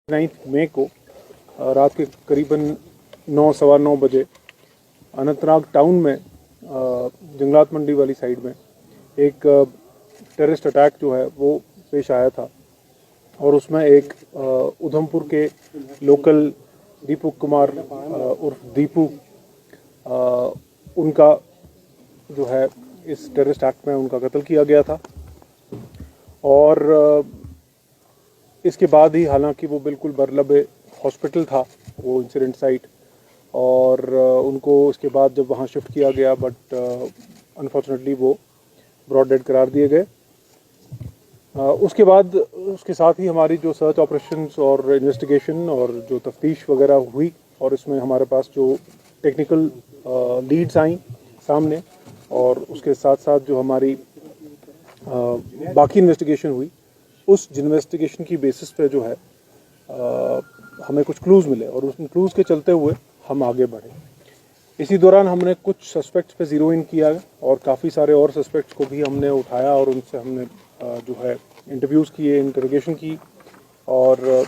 9 मई को रात के करीबन 9 सवा 9 बजे अनंतनाग टाउन में जंगलात मंडी वाली साइड में एक टेररिस्ट अटैक जो है वो पेश आया था और उसमें एक उधमपुर के लोकल दीपू कुमार उर्फ दीपू उनका जो है इस टेररिस्ट एक्ट में उनका कत्ल किया गया था। और इसके बाद ही हालांकि वो बिल्कुल बरलबे हॉस्पिटल था वो इंसिडेंट साइट, और उनको इसके बाद जब वहाँ शिफ्ट किया गया बट अनफॉर्चुनेटली वो ब्रॉड डेड करार दिए गए। उसके बाद उसके साथ ही हमारी जो सर्च ऑपरेशंस और इन्वेस्टिगेशन और जो तफ्तीश वगैरह हुई, और इसमें हमारे पास जो टेक्निकल लीड्स आई सामने, और उसके साथ साथ जो हमारी बाकी इन्वेस्टिगेशन हुई, उस इन्वेस्टिगेशन की बेसिस पे जो है हमें कुछ क्लूज़ मिले और उस क्लूज़ के चलते हुए हम आगे बढ़े। इसी दौरान हमने कुछ सस्पेक्ट्स पे ज़ीरो इन किया और काफ़ी सारे और सस्पेक्ट्स को भी हमने उठाया और उनसे हमने जो है इंटरव्यूज़ किए, इंटरोगेशन की। और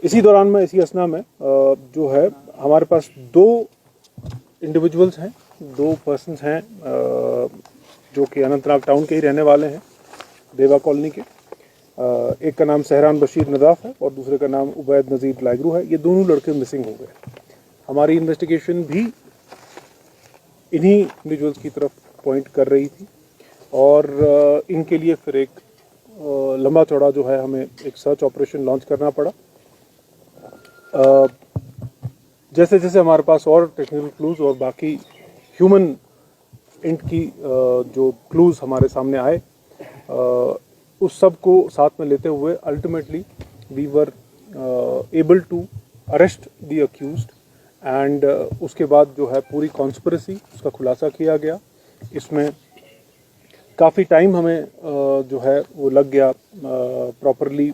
इसी दौरान में इसी असना में जो है हमारे पास 2 इंडिविजुअल्स हैं, 2 पर्सन्स हैं जो कि अनंतनाग टाउन के ही रहने वाले हैं, देवा कॉलोनी के। एक का नाम सहरान बशीर नदाफ है और दूसरे का नाम उबैद नज़ीर लाइगरू है। ये दोनों लड़के मिसिंग हो गए। हमारी इन्वेस्टिगेशन भी इन्हीं इंडिविजुअल्स की तरफ पॉइंट कर रही थी और इनके लिए फिर एक लंबा चौड़ा जो है हमें एक सर्च ऑपरेशन लॉन्च करना पड़ा। जैसे जैसे हमारे पास और टेक्निकल क्लूज़ और बाकी ह्यूमन इंट की जो क्लूज़ हमारे सामने आए, उस सब को साथ में लेते हुए ultimately we were able to arrest the accused. And उसके बाद जो है पूरी कॉन्स्पिरेसी उसका खुलासा किया गया। इसमें काफ़ी टाइम हमें जो है वो लग गया प्रॉपरली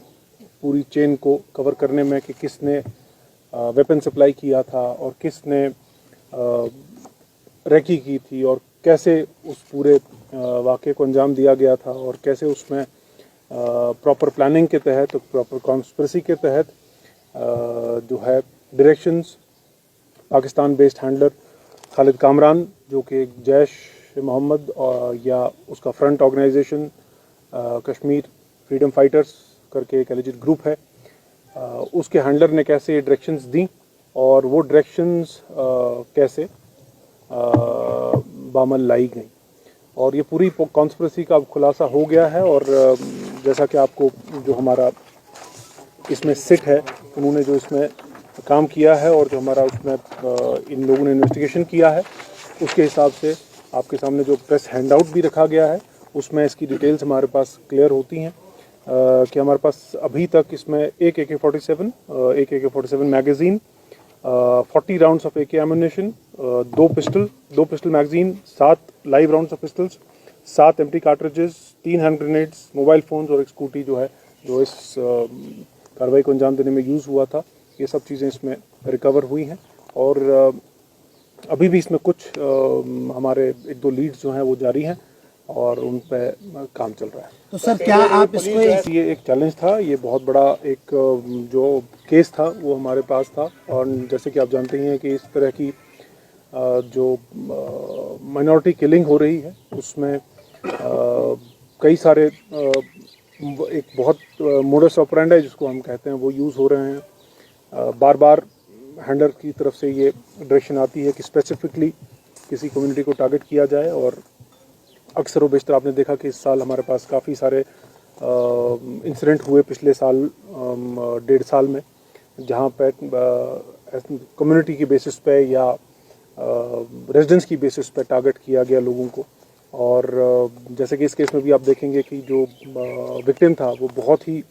पूरी चेन को कवर करने में कि किसने वेपन सप्लाई किया था और किसने रेकी की थी और कैसे उस पूरे वाक़े को अंजाम दिया गया था और कैसे उसमें प्रॉपर प्लानिंग के तहत, प्रॉपर कॉन्स्पिरेसी के तहत जो है directions Pakistan based handler Khalid Kamran, जो कि जैश मोहम्मद या उसका front organisation Kashmir freedom fighters करके एक एलिजिड ग्रुप है, उसके हैंडलर ने कैसे डायरेक्शंस दी और वो डायरेक्शंस कैसे बामल लाई गई, और ये पूरी कॉन्स्पिरेसी का खुलासा हो गया है। और जैसा कि आपको जो हमारा इसमें सिट है उन्होंने जो इसमें काम किया है और जो हमारा उसमें इन लोगों ने इन्वेस्टिगेशन किया है, उसके हिसाब से आपके सामने जो प्रेस हैंडआउट भी रखा गया है उसमें इसकी डिटेल्स हमारे पास क्लियर होती हैं कि हमारे पास अभी तक इसमें एक AK-47 magazine, 40 rounds of AK ammunition, 2 pistol magazine, 7 live rounds of pistols, 7 empty cartridges, 3 hand grenades, mobile phones और एक स्कूटी जो है जो इस कार्रवाई को अंजाम देने में यूज़ हुआ था, ये सब चीज़ें इसमें रिकवर हुई हैं। और अभी भी इसमें कुछ हमारे 1-2 लीड्स जो हैं वो जारी हैं और उन पे काम चल रहा है। तो सर क्या आप इसको ये एक चैलेंज था, ये बहुत बड़ा एक जो केस था वो हमारे पास था, और जैसे कि आप जानते ही हैं कि इस तरह की जो माइनॉरिटी किलिंग हो रही है उसमें कई सारे एक बहुत मोडस ऑपरेंडी जिसको हम कहते हैं वो यूज़ हो रहे हैं। बार बार हैंडलर की तरफ से ये डायरेक्शन आती है कि स्पेसिफिकली किसी कम्युनिटी को टारगेट किया जाए, और अक्सर व बेशतर आपने देखा कि इस साल हमारे पास काफ़ी सारे इंसिडेंट हुए पिछले साल 1.5 साल में, जहाँ पे कम्युनिटी की बेसिस पे या रेजिडेंस की बेसिस पे टारगेट किया गया लोगों को। और जैसे कि इस केस में भी आप देखेंगे कि जो विक्टिम था वो बहुत ही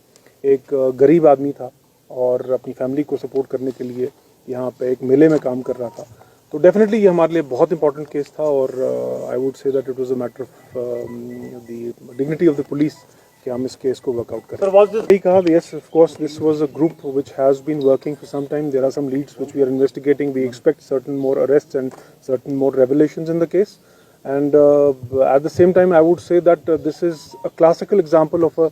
एक गरीब आदमी था और अपनी फैमिली को सपोर्ट करने के लिए यहाँ पे एक मेले में काम कर रहा था। तो डेफिनेटली ये हमारे लिए बहुत इंपॉर्टेंट केस था, और I would say that it was a matter of the dignity of the police कि हम इस केस को वर्कआउट करें। यही कहा, yes of course this was a group which has been working for some time. There are some leads which we are investigating. We expect certain more arrests and certain more revelations in the case, and at the same time I would say that this is a classical example of a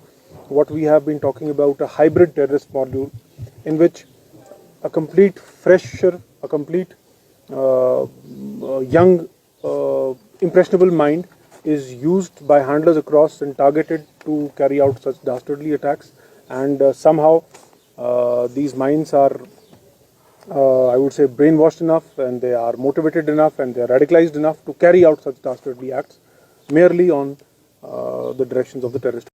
what we have been talking about, a hybrid terrorist module, in which a complete fresher, a complete young, impressionable mind is used by handlers across and targeted to carry out such dastardly attacks. And somehow these minds are, I would say, brainwashed enough, and they are motivated enough, and they are radicalized enough to carry out such dastardly acts merely on the directions of the terrorist.